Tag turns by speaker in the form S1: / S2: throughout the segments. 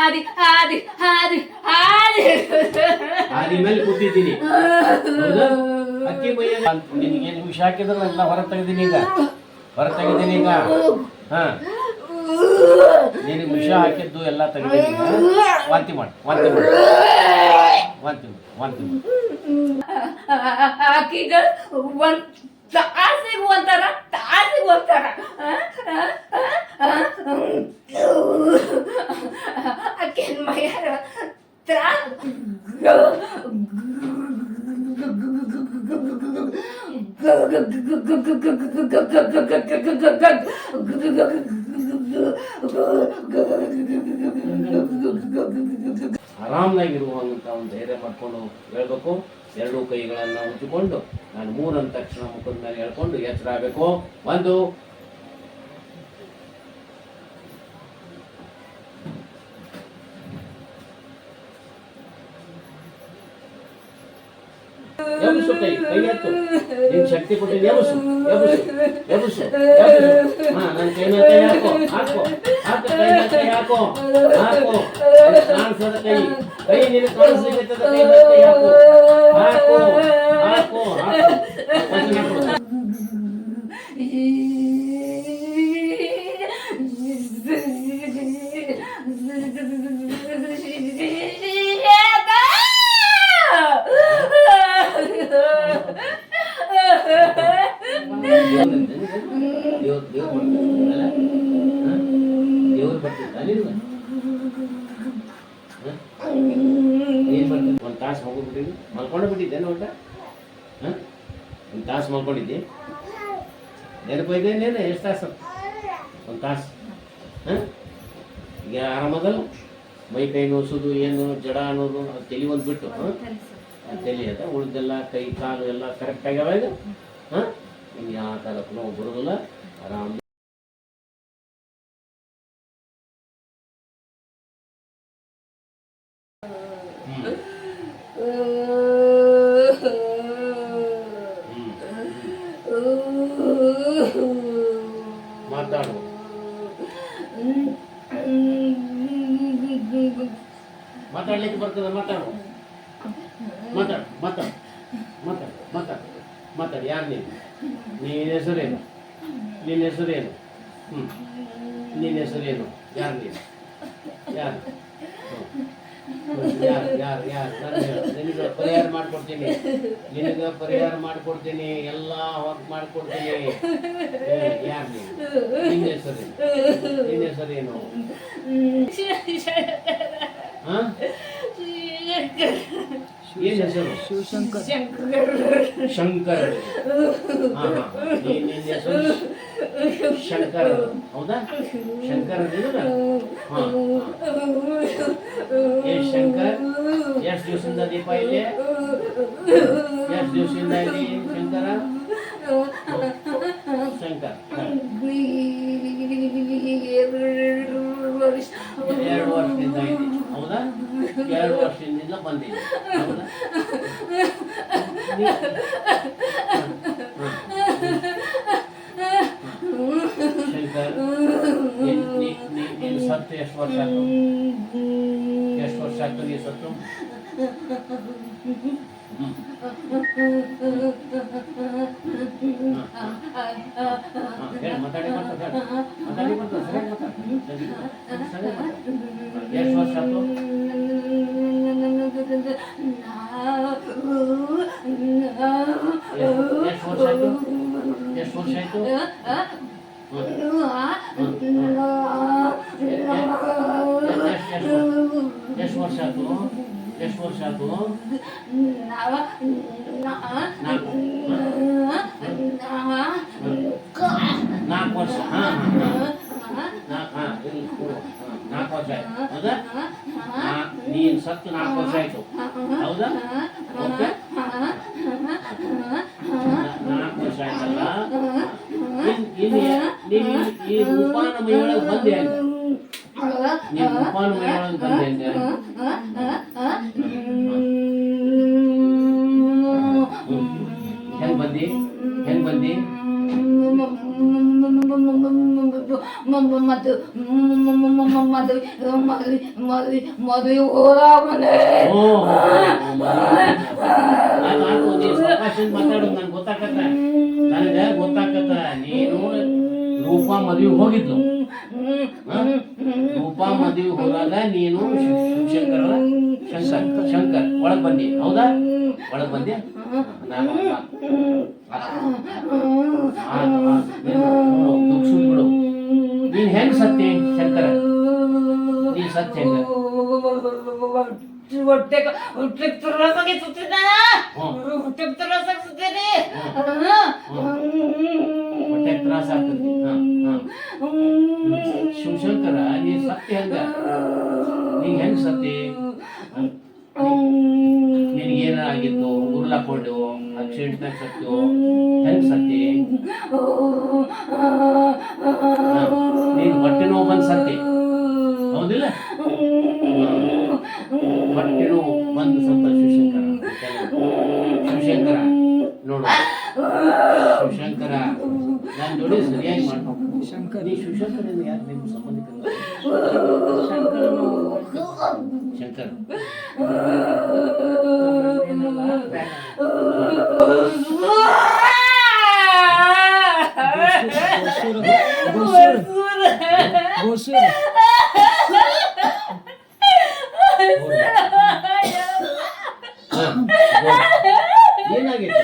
S1: ಹಾದಿ ಹಾದಿ ಹಾದಿ ಹಾದಿ
S2: ಹಾದಿ ಮೇಲೆ ಕೂತಿದ್ದೀನಿ. ಅಕ್ಕಿ ಮೈಯ ನಿನಗೆ ನಿಮಿಷ ಹಾಕಿದ್ರೆ ಎಲ್ಲ ಹೊರ ತೆಗೆದೀನಿ ಈಗ. ಹಾ ನಿನಗೆ ವಿಷ ಹಾಕಿದ್ದು ಎಲ್ಲ ತೆಗೆದೀನಿ. ವಾಂತಿ ಮಾಡಿ
S1: ಆಕಿಗಳು ತಾಸಿಗೆ ಒಂಥರ ಆಕಿನ ಮೈಯಾರ
S2: ಆರಾಮನಾಗಿರುವಂತ ಒಂದು ಧೈರ್ಯ ಮಾಡ್ಕೊಂಡು ಹೇಳ್ಬೇಕು. ಎರಡೂ ಕೈಗಳನ್ನು ಉಜ್ಜಿಕೊಂಡು ನಾನು 3 ಅಂದ ತಕ್ಷಣ ಮುಖದ ಮೇಲೆ ಹೇಳ್ಕೊಂಡು ಎಚ್ಚರ ಆಗಬೇಕು. 1 ಎಬ್ಬಿಸು, ಕೈ ಎತ್ತು. ನಿನ್ ಶಕ್ತಿ ಕೊಟ್ಟಿದ್ದು ಎಬ್ಬಿಸು. ಹಾ ನನ್ನ ಕೈ ಹಾಕೋ ಕೈ ಹಾಕೋ ಕಾಣಿಸದ ಕೈ ನಿನಗೆ ಕಾಣಿಸ್ಲಿಕ್ಕೆ ಕೈ ಹಾಕೋ ದೇವ್ರು ಬರ್ತಿದ್ದ ಒಂದು ತಾಸು ಹೋಗ್ಬಿಟ್ಟಿದ್ವಿ, ಮಲ್ಕೊಂಡೇ ನೋಟ. ಒಂದು ತಾಸು ಮಲ್ಕೊಂಡಿದ್ದೆ, ನೆನಪೈದೇನೇನು ಎಷ್ಟು ತಾಸು? ಒಂದು ತಾಸು. ಈಗ ಆರಾಮದಲ್ಲ? ಮೈ ಕೈ ನೋಸೋದು ಏನು ಜಡ ಅನ್ನೋದು ಅದು ತಲೆ ಒಂದು ಬಿಟ್ಟು ತಲೆ ಅದ, ಉಳಿದೆಲ್ಲ ಕೈ ಕಾಲು ಎಲ್ಲ ಕರೆಕ್ಟ್ ಆಗ್ಯಾವ ಈಗ. ನಿಮ್ಗೆ ಯಾವ ಥರ ನೋವು ಬರೋದಿಲ್ಲ, ಆರಾಮ. ಮಾತಾಡು. ಮಾತಾಡ್ಲಿಕ್ಕೆ ಬರ್ತದೆ, ಮಾತಾಡು. ಯಾರು ನಿನ್ನ ಹೆಸರೇನು? ನಿನ್ನ ಹೆಸರೇನು? ನಿನ್ನ ಹೆಸರೇನು? ಯಾರು ನೀನು? ಯಾರು? ನಿನಗೆ ಪರಿಹಾರ ಮಾಡಿಕೊಡ್ತೀನಿ, ಎಲ್ಲ ವರ್ಕ್ ಮಾಡಿಕೊಡ್ತೀನಿ. ಯಾರು ನೀನು? ನಿನ್ನ ಹೆಸರೇನು? ಏನ್ ಹೆಸರು? ಶಂಕರ್. ನಿನ್ನ ಹೆಸರು ಶಂಕರ್, ಹೌದಾ? ಶಂಕರ್ ಶಂಕರ್. ಎಷ್ಟು ದಿವಸದಿಂದ ದೀಪ ಇಲ್ಲಿ? ಎಷ್ಟು ದಿವಸದಿಂದ ಇಲ್ಲಿ ಶಂಕರ? ಶಂಕರ್ 2 ವರ್ಷದಿಂದ ಇದೆ, ಹೌದಾ? 2 ವರ್ಷದಿಂದ ಬಂದಿದೆ, ಹೌದಾ? ಶಂಕರ್, ನೀನು ಸತ್ತು ಎಷ್ಟು ವರ್ಷ ಆಯ್ತು? ನೀನು ಸತ್ತು? ಮಾತಾಡಿ ಎಷ್ಟು ವರ್ಷ ಆಯ್ತು? ಎಷ್ಟು ವರ್ಷ ಆಯ್ತು? ಎಷ್ಟು ವರ್ಷ ಆಯ್ತು? 4 ವರ್ಷ. ಹೌದಾ? ನೀನು ಸತ್ತು 4 ವರ್ಷ ಆಯ್ತು, ಹೌದಾ? ಓಕೆ, 4 ವರ್ಷ ಆಯ್ತಲ್ಲ. ಈ ಉಪಾನ ಮೈಯೊಳಗೆ ಬಂದೆ ಅಂತ. ನೀನು ಉಪಾನ ಮೈಯೊಳಗೆ ಬಂದೆ ಅಂತ ಹೆಂಗ್ ಬಂದಿ?
S1: ಮದುವೆ ಹೋದಾಮನೆ
S2: ಮಾತಾಡೋದು ನನ್ಗೆ ಗೊತ್ತಾಕತ್ತ, ನನಗೆ ಗೊತ್ತಾಕತ್ತ. ನೀನು ರೂಪಾ ಮದುವೆ ಹೋಗಿದ್ಲು. ರೂಪಾ ಮದುವೆ ಹೋದಾಗ ನೀನು ಶಂಕರ್ ಒಳಗ್ ಬಂದಿ, ಹೌದಾ? ಒಳಗ್ ಬಂದಿ. ಬಿಡು, ನೀನ್ ಹೆಂಗ್ ಸತ್ತಿ ಶಂಕರ? ನೀನ್ ಸತ್ಯ ಹೆಂಗ?
S1: ಹೊಟ್ಟೆಗೆ ತುರಾಸಾಗಿ ಸುತ್ತಿದ್ದಾನ, ಹೊಟ್ಟೆಗೆ ತುರಾಸಾಗಿ ಸುತ್ತೀನಿ.
S2: ಹೊಟ್ಟೆ ತ್ರಾಸ ಆಗ್ತದೆ. ಶಿವಶಂಕರ, ನೀ ಸತ್ಯ ಹೆಂಗ? ನೀ ಹೆಂಗ್ ಸತ್ತಿ? ನಿನಗೇನ ಆಗಿತ್ತು? ಉರ್ಲಾಕೊಂಡು ಆಕ್ಸಿಡೆಂಟ್ನಾಗ ಸತ್ತು, ಹೆಂಗ್ ಸತ್ತಿ? ನೀನ್ ಹೊಟ್ಟೆ ನೋವು ಬಂದ್ ಸತ್ತಿ, ಹೌದಿಲ್ಲ? ಹೊಟ್ಟೆ ನೋವು ಬಂದು ಸತ್ತ ಶಿವಶಂಕರ. ಶಿವಶಂಕರ ನೋಡು, ಶಿವಶಂಕರ ನಾನು ಜೋಡಿ ಸರಿಯಾಗಿ ಮಾಡ್ಕೊ. ನೀ ಶಿವಶಂಕರ ಯಾರು ನಿಮ್ಮ ಸಂಬಂಧಿಕರು? ಶಂಕರ್ ಏನಾಗಿತ್ತು?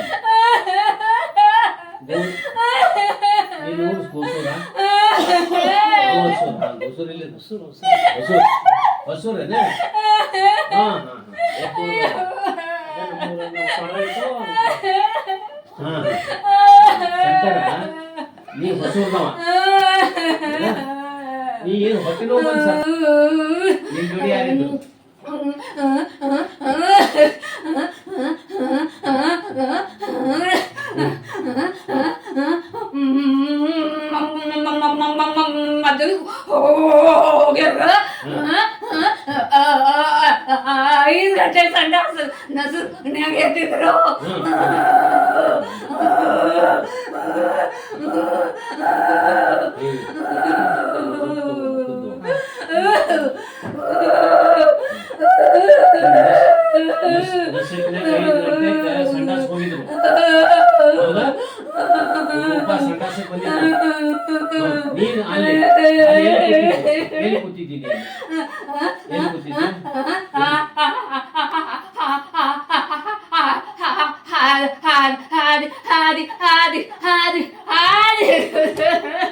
S2: ನೀನು ಹೊಸೂರೇನೆ? ಶಂಕರ, ನೀ ಹೊಸೂರ್ದವ. ನೀ ಏನು ಹೊಟ್ಟೆ ನೋವು ಬಂದ ನಿನ್ ಜೋಡಿ ಯಾರಿದ್ರು?
S1: ಮದುವೆ ಹೋಗ್ಯಾರ. 5 ಗಂಟೆ ಸಂಡಾಸ ನಸುನ್ಯಾಗ ಎದ್ದಿದ್ರು.
S2: ಸಂಡಾಸ್ ಹೋಗಿದ್ರು, ಹೌದಾ? ಸಂಡಾಸಕ್ಕೆ ಬಂದಿದ್ರು. ನೀನು ಅಲ್ಲಿ ಎಲ್ಲಿ ಕೂತಿದ್ದೀನಿ? ಎಲ್ಲಿ ಕೂತಿದ್ದಿ?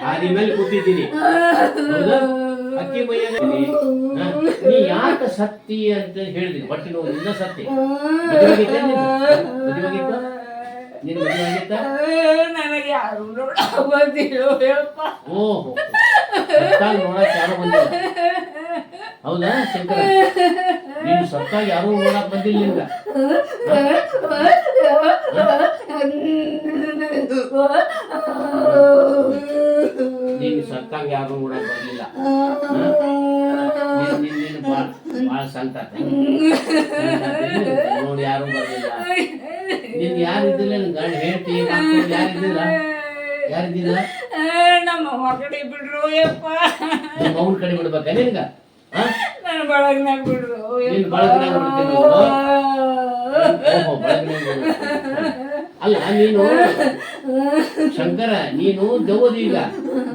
S2: ಹಾದಿ ಮೇಲೆ ಕೂತಿದ್ದೀನಿ, ಹೌದಾ? ಅಕ್ಕಿ ಮೈಯಲ್ಲಿ ನೀ ಯಾಕೆ ಸತ್ತಿ ಅಂತ ಹೇಳಿದೀನಿ. ಹೊಟ್ಟೆ ನೋವಿನಿಂದ ಸತ್ತಿ. ಮದುವೆ ಆಗಿತ್ತ? ನಿನ್ ಮದುವೆ ಆಗಿತ್ತ?
S1: ನನಗೆ ಯಾರು ಬಂದಿಲ್ಲಪ್ಪ.
S2: ಓಹೋ, ನೋಡಕ್ ಯಾರು ಬಂದಿಲ್ಲ, ಹೌದಾ ಶಂಕರ? ನೀನು ಸತ್ತಾಗ ಯಾರು ನೋಡಕ್ ಬಂದಿಲ್ಲ ನಿಂಗ? ನೀನು ಸತ್ತಾಗ ಯಾರು ನೋಡಕ್ ಬರ್ಲಿಲ್ಲ. ನೀನು ಬಾಳ ಸಂತ ನೋಡಿ, ಯಾರು ಬರ್ಲಿಲ್ಲ. ನಿನ್ ಯಾರಿದ್ದಿಲ್ಲ? ನಿನ್ ಗಂಡ ಹೇಳ್ತಿ ಯಾರಿದ್ದಿಲ್ಲ?
S1: ನಮ್ಮ ಮಗಡಿ ಬಿಡ್ರು ಯಪ್ಪ.
S2: ನಿಮ್ಮ ಅವ್ನ ಕಡೆ ಬಿಡ್ಬೇಕ ನಿನ್ಗ?
S1: ನನ್ನ ಬಳಗನಾಗ ಬಿಡ್ರು.
S2: ನಿನ್ ಬಳಗನಾಗ ಬಿಡ್ತೀನಿ. ಓಹೋ, ಬಳಗನಾಗ. ಅಲ್ಲ, ನೀನು ಶಂಕರ, ನೀನು ದೆವ್ವದ. ಈಗ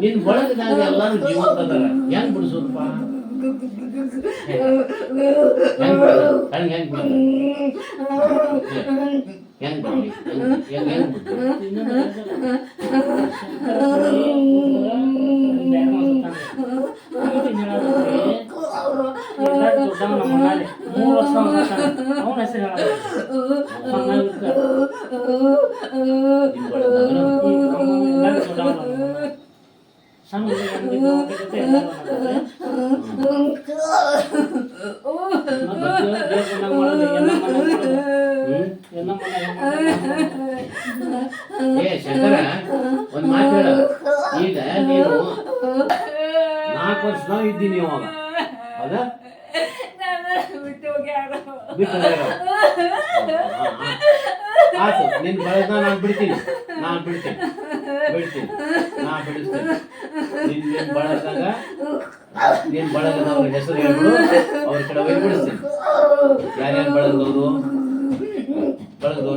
S2: ನಿನ್ ಬಳಗದಾಗ ಎಲ್ಲಾರು ಜೀವಂತ ಅದಾರ. ಹೆಂಗ್ ಬಿಡಿಸೋದಪ್ಪ? ಹೆಂಗ್ ಶಂಕರ, ಒಂದ್ ಮಾತು ಹೇಳ. ಈಗ ನೀನು 4 ವರ್ಷ ಇದ್ದೀನಿ ಅವಾಗ, ಹೌದಾ?
S1: ಬಿಟ್ಟು ಹೋಗ್ಯಾರ.
S2: ಬಿಟ್ಟು ಹೋಗ್ಯಾರ. ಆತು ನಿನ್ ಬಳಗ ನಾನು ಬಿಡ್ತೀನಿ ಬಿಡ್ತೀನಿ ನಾ ಬಿಡಿಸ್ತೀನಿ ನಿನ್ ಬಳಗದಾಗ ನಿನ್ ಬಳಗದವ್ರ ಹೆಸರು ಹೇಳ್ಬಿಡು ಅವ್ರ ಕಡೆ ಹೋಗಿ ಬಿಡಿಸ್ತೀನಿ ಯಾರ್ಯಾರು ಬಳಗದವ್ರು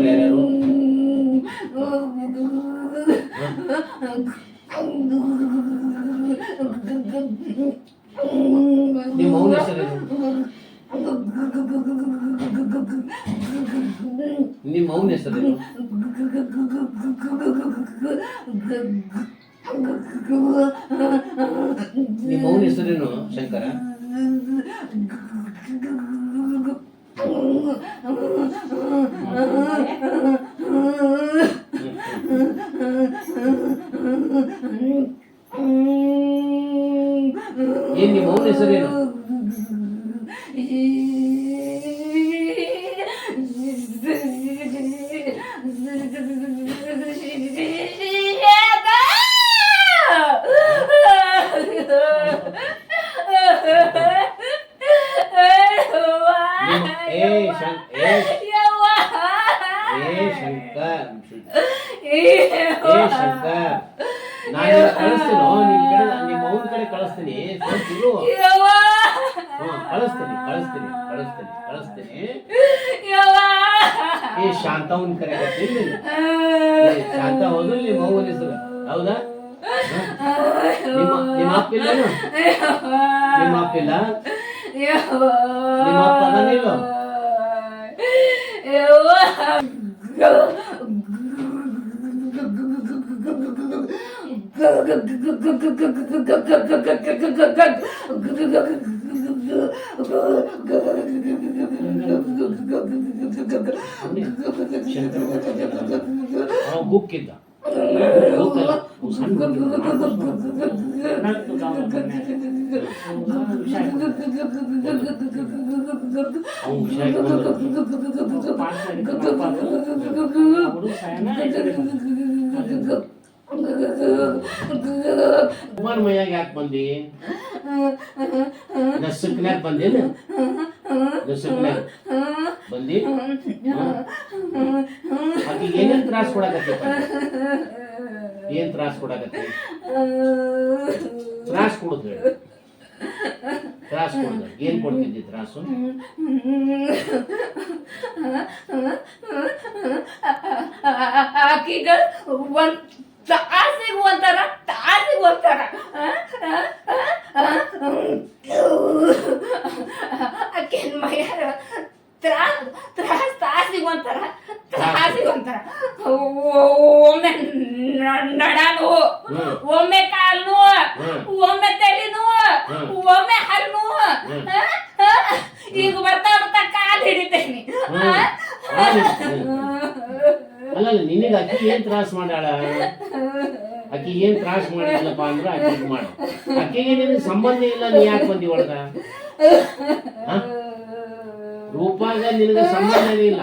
S2: ಯಾರ್ಯಾರು ನಿಮ್ಮ ಮೌನ ಹೆಸರೇನು ನಿಮ್ಮ ಮೌನ ಹೆಸರೇನು ನಿಮ್ಮ ಮೌನ ಹೆಸರೇನು ಶಂಕರ ಏನ್ ನಿಮ್ಮ ಮೌನ ಹೆಸರೇನು ಶಂಕರ್ ನಾನು ಕಳಿಸ್ತೀನೋ ನಿಮ್ ಕಡೆ ನಿಮ್ಮ ಅವ್ನ ಕಡೆ ಕಳಿಸ್ತೀನಿ ಕಳಿಸ್ತೀನಿ ಶಾಂತ ಅವ್ನ ಕರೆ ಶಾಂತ ಹೋದ್ರು ನಿಮ್ಮ ಅವ್ವನ ಹೆಸರು ಹೌದಾ ನಿಮ್ಮ ಅಪ್ಪಿಲ್ಲ ನಿಮ್ಮ ಅಪ್ಪಿಲ್ಲ ನಿಮ್ಮ ಅಪ್ಪ ಅದಾನಿಲ್ಲೋ ಬುಕ್ ಇದ್ದ ಕುಮಾರ್ ಮೈಯಾಗ ಯಾಕೆ ಬಂದಿ ನಸಕ್ನ್ಯಾಗ ಬಂದೇನು ನಸಕ್ನ್ಯಾಗ ಬಂದಿ ಆಕಿಗೆ ಏನೇನ್ ತ್ರಾಸ ಕೊಡಕತ್ತಿ ಏನ್ ತ್ರಾಸ ಕೊಡಕತ್ತಿ ತ್ರಾಸ ಕೊಡುದು ಏನ್ ಕೊಡ್ತಿದ್ದಿ ತ್ರಾಸು
S1: ಆಕಿಗಳು ತಾಸಿಗೆ ಒಂಥರ ಆಕಿನ ಮೈಯ ತಾಸಿಗೆ ಒಂಥರ ಒಮ್ಮೆ ನಡಾನು ಒಮ್ಮೆ ಕಾಲು ಒಮ್ಮೆ ತಲೆನು ಒಮ್ಮೆ ಹಲ್ಲು ಈಗ ಬರ್ತಾ ಕಾಲು ಹಿಡಿತೇನೆ
S2: ಅಲ್ಲ ನಿನಗೆ ಅಕ್ಕಿ ಏನ್ ತ್ರಾಸ ಮಾಡ್ಯಾಳ ಅಕ್ಕಿ ಏನ್ ತ್ರಾಸ ಮಾಡಿಲ್ಲಪ್ಪ ಅಂದ್ರ ಅಕ್ಕಿ ಮಾಡ ಅಕ್ಕಿಗೆ ನಿನಗೆ ಸಂಬಂಧ ಇಲ್ಲ ನೀ ಯಾಕೆ ಬಂದಿ ಒಳಗ ರೂಪಾಗ ನಿನಗೆ ಸಂಬಂಧನೇ ಇಲ್ಲ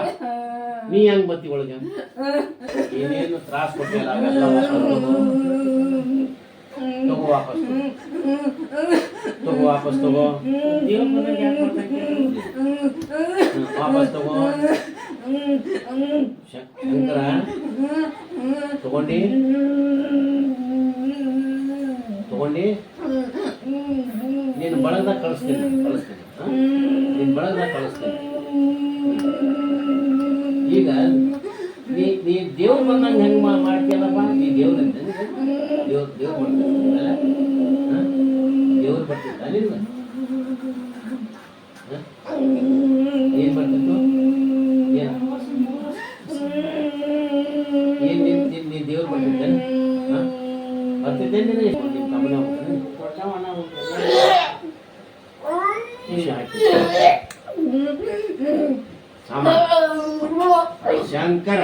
S2: ನೀ ಹೆಂಗ್ ಬತ್ತಿ ಒಳಗ ಏನೇನು ತ್ರಾಸ ಕೊಟ್ಟಿಲ್ಲ ಅವೆಲ್ಲ ತಗೋ ವಾಪಸ್ ತಗೋ ವಾಪಸ್ ತಗೋ ಶಂಕರ ತಗೊಂಡಿ ನೀನು ಬಳಗದಾಗ ಕಳಿಸ್ತೀನಿ ನೀನು ಬಳಗದಾಗ ಕಳಿಸ್ತೀನಿ ಈಗ ನೀ ದೇವ್ರು ಬಂದಂಗೆ ಹೆಂಗ್ ಮಾಡ್ತೀಯಲ್ಲಪ್ಪ ನೀ ದೇವ್ರಂತ ದೇವ್ರು ಮಾಡ್ತೀಯಲ್ಲ ದೇವ್ರು ಬರ್ತಿದ್ದ ನಿನ್ನ ಏನ್ ಬರ್ತಿತ್ತು ನೀನ್ ದೇವ್ರು ಬರ್ತಿದ್ದೆ ಬರ್ತಿದ್ದೆ ನೀನು ನಿಮ್ಮ ಕಮಲ ಶಂಕರ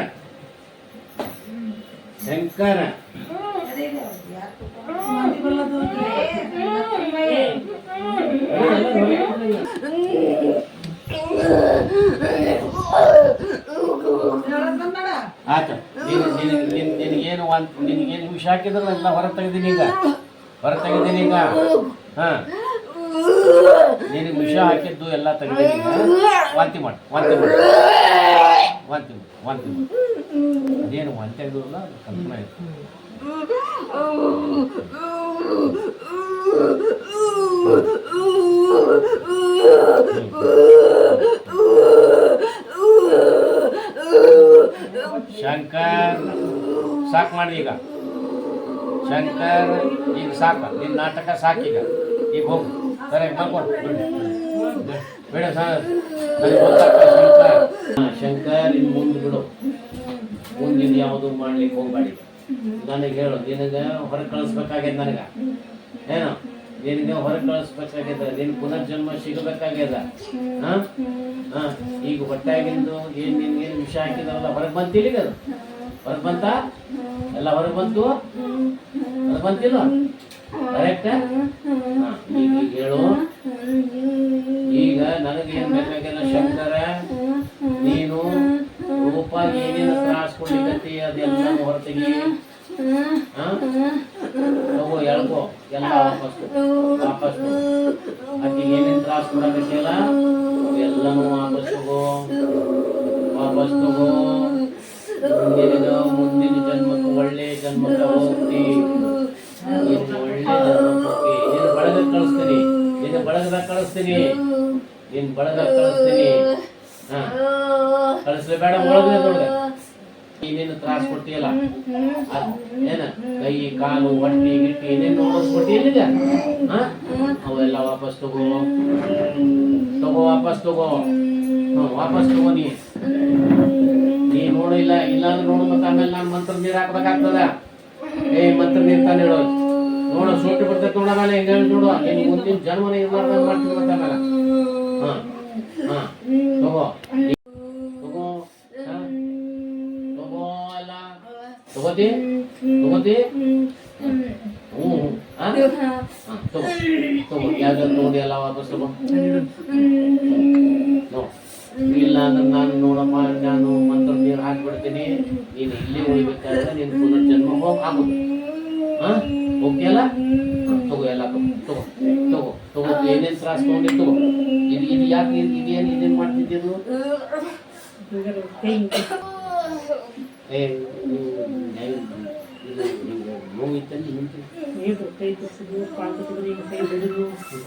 S2: ಆತ ನಿನಗೇನು ವಿಷ ಹಾಕಿದ್ರೆ ಎಲ್ಲ ಹೊರ ತೆಗೆದೀನಿ ಈಗ ಹಾ ನಿನಗೆ ವಿಷ ಹಾಕಿದ್ದು ಎಲ್ಲ ತೆಗೆದೀನಿ ವಾಂತಿ ಮಾಡು ಅದೇನು ಒಂಟೆ ಇದ್ರಲ್ಲ ಅದು ಕಲ್ಪನಾ ಇತ್ತು. ಶಂಕರ್ ಸಾಕು ಮಾಡಿ ಈಗ. ಶಂಕರ್ ಈಗ ಸಾಕು, ನಿನ್ನ ನಾಟಕ ಸಾಕೀಗ. ಈಗ ಹೋಗು ಸರಿ ಮಾಡ್ಕೊಂಡು ಬೇಡ ಸರ್, ನನಗೆ ಗೊತ್ತಾಗ್ತದೆ ಶಂಕರ್. ಇನ್ನು ಮುಂದೆ ಬಿಡು, ಮುಂದಿನ ಯಾವುದು ಮಾಡ್ಲಿಕ್ಕೆ ಹೋಗ್ಬೇಡಿ. ನನಗೆ ಹೇಳು, ನಿನಗೆ ಹೊರಗೆ ಕಳಿಸ್ಬೇಕಾಗ್ಯದ. ನನಗೆ ಏನು ನಿನಗೆ ಹೊರಗೆ ಕಳಿಸ್ಬೇಕಾಗ್ಯದ, ನಿನ್ನ ಪುನರ್ಜನ್ಮ ಸಿಗಬೇಕಾಗ್ಯದ. ಹಾಂ ಹಾಂ ಈಗ ಹೊಟ್ಟಾಗಿಂದು ಏನು ನಿನ್ಗೇನು ವಿಷ ಹಾಕಿದಾರಲ್ಲ ಹೊರಗೆ ಬಂತಿಲ್ಲ. ಈಗ ಅದು ಹೊರಗೆ ಬಂತ, ಎಲ್ಲ ಹೊರಗೆ ಬಂತು, ಹೊರಗೆ ಬಂತಿಲ್ಲ ಕರೆಕ್ಟ್. ಹಾಂ ಈಗ ಹೇಳು, ಈಗ ನನಗೆ ಏನು ಬೇಕಾಗಿಲ್ಲ ಶಂಕರ, ನೀನು ರೂಪ ಏನೇನು ತ್ರಾಸ ಕೊಡ್ಲಿಕ್ಕಂತಿ ಅದೆಲ್ಲ ಹೊರತೆಗಿ. ತಗೋ ಎಳ್ಕೋ ಎಲ್ಲ ವಾಪಸ್ ಆಕೆಗೆ ಏನೇನು ತ್ರಾಸ ಕೊಡಕತ್ತಿಲ್ಲ ಎಲ್ಲನೂ ವಾಪಸ್ ತಗೋ. ಮುಂದಿನ ಜನ್ಮಕ್ಕೆ ಒಳ್ಳೆ ಜನ್ಮಕ್ಕೆ ಹೋಗ್ತಿ. ಒಳ್ಳೆ ಜನ್ಮಕ್ಕೆ ನಿನ್ನ ಬಳಗ ಕಳಿಸ್ತೀನಿ, ನಿನ್ನ ಬಳಗದಾಗ ಕಳಿಸ್ತೀನಿ, ನಿನ್ನ ಬಳಗದಾಗ ಕಳಿಸ್ತೀನಿ. ಹಾ ಕಳಿಸ್ಲೇಬೇಡ, ಒಳಗೆ ನೋಡ್ದೆ ಏನೇನು ತ್ರಾಸ ಕೊಟ್ಟಿಯಲ್ಲ ಏನ ಕೈ ಕಾಲು ಹೊಟ್ಟಿ ಗಿಟ್ಟಿ ಏನೇನು ನೋಡಿಸ್ಕೊಟ್ಟಿಯಲ್ಲಿದೆ ಅವೆಲ್ಲ ವಾಪಸ್ ತಗೋ. ವಾಪಸ್ ತಗೋ ನೀ ನೋಡಿಲ್ಲ. ಇಲ್ಲಾಂದ್ರೆ ನೋಡು, ಮತ್ತೆ ಆಮೇಲೆ ನಾನು ಮಂತ್ರ ನೀರು ಹಾಕ್ಬೇಕಾಗ್ತದ. ಮಂತ್ರ ನೀರು ತಾನು ಹೇಳೋ ನೋಡು, ಸೋಟಿ ಬರ್ತೈತೆ ನೋಡ. ಆಮೇಲೆ ಹೆಂಗ ನೋಡು, ನೀನು ಮುಂದಿನ ಜನ್ಮನ ಇದು ಮಾಡ್ತೀನಿ ಮತ್ತೆ ಆಮೇಲೆ. ಹಾಂ ಹಾಂ ತಗೋ ಎಲ್ಲ ತಗೋತಿ ತಗೋ ಯಾವ್ದು ನೋಡಿ ಎಲ್ಲ ವಾಪಸ್ ತಗೋ. ಇಲ್ಲ ಅಂದ್ರೆ ನಾನು ನೋಡಪ್ಪ, ನಾನು ಮಂತ್ರ ನೀರು ಹಾಕ್ಬಿಡ್ತೀನಿ, ನೀನು ಇಲ್ಲಿ ಉಳಿಬೇಕಾದ್ರೆ ನೀನು ಪುನರ್ಜನ್ಮ ಆಗುದು. ಓಕೆ ಅಲ್ಲ? ತಗೋ ಎಲ್ಲ ತಗೋ ಏನೇನು ತ್ರಾಸ ತಗೊಂಡಿ ತಗೋ. ಇದು ಯಾಕೆ ಇದೇನು ಮಾಡ್ತಿದ್ದು?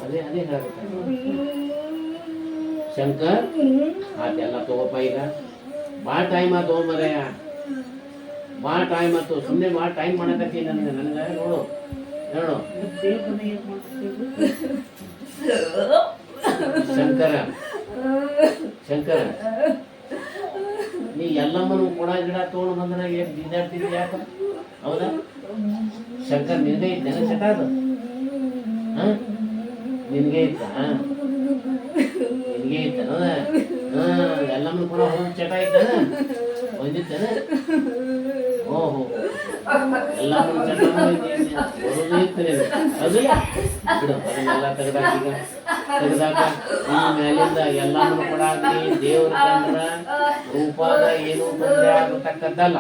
S2: ಅದೇ ಹೇಳಬೇಕು ಶಂಕರ್. ಅದೆಲ್ಲ ತಗೋಪ್ಪ. ಈಗ ಭಾಳ ಟೈಮ್ ಆಯ್ತು ಮರೆ, ಭಾಳ ಟೈಮ್ ಆಯ್ತು. ಸುಮ್ಮನೆ ಭಾಳ ಟೈಮ್ ಮಾಡಕತ್ತಿ ನನಗೆ ನೋಡು ಶಂಕರ ನೀ ಎಲ್ಲಮ್ಮನು ಕೊಡ ಗಿಡ ತೊಗೊಂಡು ಬಂದ್ರೆ ಏನು ಬಿದ್ದಾಡ್ತಿದ್ವಿ ಯಾಕ? ಹೌದಾ ಶಂಕರ್? ನಿನಗೆ ಇತ್ತು ಚಟ ಅದು? ನಿನಗೆ ಇತ್ತ ಎಲ್ಲಮ್ಮನ ಕೂಡ ಹೋಗಿ ಚಟ ಇದ್ದಾನ ಬಂದಿತ್ತಾನ? ಓಹೋ ಎಲ್ಲಮ್ಮನ ಚಟ ಬರೋದು ಇತ್ತು ಅದಲ್ಲ ಬಿಡು. ಅದನ್ನೆಲ್ಲ ತೆಗೆದಾಕ ಈ ಮೇಲಿಂದ ಎಲ್ಲಮ್ಮನ ಕೂಡ ಆಗಲಿ ದೇವ್ರ ಕಂಡ್ರ ರೂಪಾದ ಏನು ತೊಂದರೆ ಆಗತಕ್ಕದ್ದಲ್ಲ.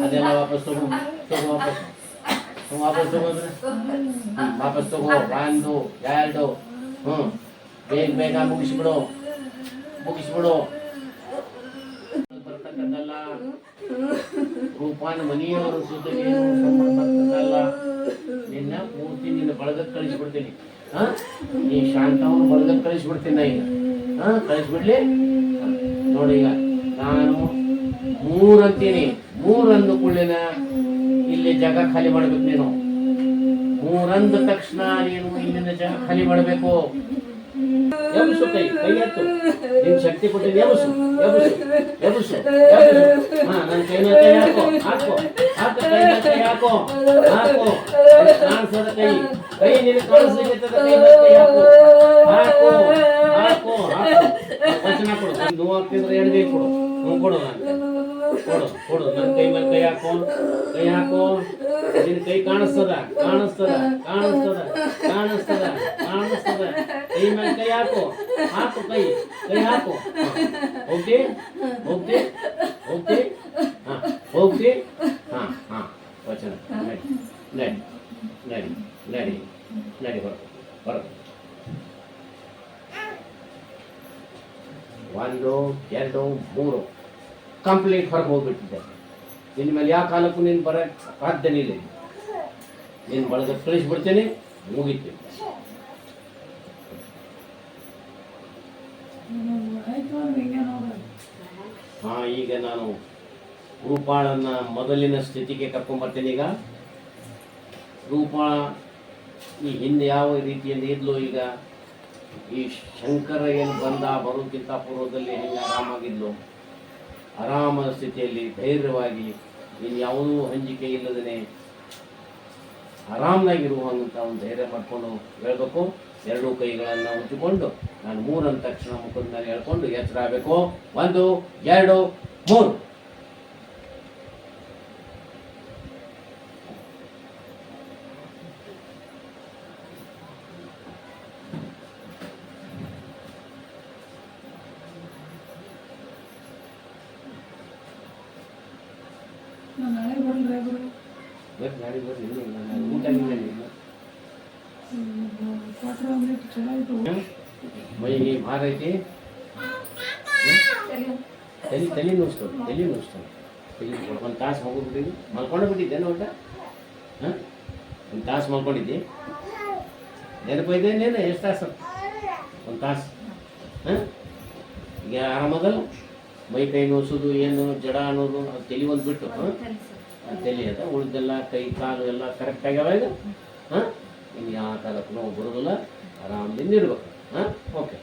S2: ಅದೆಲ್ಲ ವಾಪಸ್ ವಾಪಸ್ ತಗೋ. 1 2 ಬೇಗ ಮುಗಿಸ್ಬಿಡು. ಬರ್ತಕ್ಕದ್ದಲ್ಲ ರೂಪಾನ ಮನೆಯವರು ಜೊತೆಗೆ ಬರ್ತಕ್ಕಲ್ಲ. ನಿನ್ನ ಪೂರ್ತಿ ನಿನ್ನ ಬಳಗಕ್ಕೆ ಕಳಿಸ್ಬಿಡ್ತೀನಿ. ನೀ ಶಾಂತವನ್ನು ಬಳಗಕ್ಕೆ ಕಳಿಸ್ಬಿಡ್ತೀನಿ. ಈಗ ಕಳಿಸ್ಬಿಡ್ಲಿ ನೋಡಿ. ಈಗ ನಾನು 3 ಅಂತೀನಿ. 3 ಅಂದ ಕೂಡಲಿನ ಇಲ್ಲಿ ಜಾಗ ಖಾಲಿ ಮಾಡ್ಬೇಕು. ನೀನು 3 ಅಂದ ತಕ್ಷಣ ನೀನು ಇಲ್ಲಿನ ಜಾಗ ಖಾಲಿ ಮಾಡಬೇಕು. ಎಬ್ಸು ಕೈ ಎತ್ತು. ನಿನ್ ಶಕ್ತಿ ಕೊಟ್ಟಿದ್ದು ಎಬ್ಸು. ನನ್ನ ಕೈ ಹಾಕೋ ಕೈ ಹಾಕೋ ಕಾಣಿಸದ ಕೈ ನಿನಗೆ ಕಾಣಿಸ್ಲಿಕ್ಕೆ ಕೈ ಹಾಕೋ ವಚನ ಕೊಡು. ನೋವು ಆಗ್ತಿದ್ರೆ ಎಡಗೈ ಕೊಡು. ಕೊಡು ನನ್ನ ಕೈ ಮೇಲೆ ಕೈ ಹಾಕೋ. ನಿನ್ ಕೈ ಕಾಣಿಸ್ತದ ಕೈ ಮೇಲೆ ಕೈ ಹಾಕೋ ಕೈ ಹಾಕೋ. ಓಕೆ ಹಾ ವಚನ ನಡಿ ಹೊರ 1 2 3 ಕಂಪ್ಲೀಟ್ ಹೊರಗೆ ಹೋಗ್ಬಿಟ್ಟಿದ್ದೆ. ಇನ್ನು ಮೇಲೆ ಯಾವ ಕಾಲಕ್ಕೂ ನೀನು ಬರೋಕ್ಕೆ ಸಾಧ್ಯನೇ ಇಲ್ಲ. ನೀನು ಬಳಗ ಕಳಿಸ್ಬಿಡ್ತೇನೆ, ಮುಗಿತು. ಹಾಂ, ಈಗ ನಾನು ರೂಪಾಳನ್ನ ಮೊದಲಿನ ಸ್ಥಿತಿಗೆ ಕರ್ಕೊಂಬರ್ತೇನೆ. ಈಗ ರೂಪಾಳ ಈ ಹಿಂದೆ ಯಾವ ರೀತಿಯಿಂದ ಇದ್ಲು, ಈಗ ಈ ಶಂಕರ ಏನು ಬರೋಕ್ಕಿಂತ ಪೂರ್ವದಲ್ಲಿ ಹೆಂಗೆ ಆರಾಮಾಗಿದ್ಲು, ಆರಾಮದ ಸ್ಥಿತಿಯಲ್ಲಿ ಧೈರ್ಯವಾಗಿ ಇನ್ನು ಯಾವುದೂ ಹಂಚಿಕೆ ಇಲ್ಲದೇ ಆರಾಮದಾಗಿರುವಂಥ ಒಂದು ಧೈರ್ಯ ಮಾಡಿಕೊಂಡು ಹೇಳ್ಬೇಕು. ಎರಡೂ ಕೈಗಳನ್ನು ಉಜ್ಜಿಕೊಂಡು ನಾನು 3 ಅಂದ ತಕ್ಷಣ ಮುಖದ ಮೇಲೆ ಹೇಳ್ಕೊಂಡು ಎಚ್ಚರ ಆಗಬೇಕು. 1 2 3. ಗಾಡಿ ಬರ್ರಿ, ಊಟ ಮೈಗೆ ಭಾರ ಐತಿ, ತಲೆ ನುಸ್ತಾನೆ. ಒಂದು ತಾಸು ಹೋಗ್ಬಿಟ್ಟಿದ್ದಿ, ಮಲ್ಕೊಂಡು ಬಿಟ್ಟಿದ್ದೇನೆ ಒಟ್ಟ. ಹಾಂ, ಒಂದು ತಾಸು ಮಲ್ಕೊಂಡಿದ್ದಿ, ನೆನಪೈದೆ ನೇನು? ಎಷ್ಟು ತಾಸು? ಒಂದು ತಾಸು. ಹಾಂ, ಈಗ ಆರಾಮದಲ್ಲ? ಮೈ ಕೈ ನೋಸೋದು ಏನು ಜಡ ಅನ್ನೋದು ಅದು ತಲೆ ಒಂದು ಬಿಟ್ಟು, ಹಾಂ ತಲೆ ಅದ, ಉಳಿದೆಲ್ಲ ಕೈ ಕಾಲು ಎಲ್ಲ ಕರೆಕ್ಟ್ ಆಗ್ಯಾವ ಈಗ. ಹಾಂ, ಇನ್ನು ಯಾವ ಕಾಲಕ್ಕೂ ನೋವು ಬರೋದಿಲ್ಲ, ಆರಾಮದಿಂದ ಇರ್ಬೇಕು. ಹಾಂ, ಓಕೆ.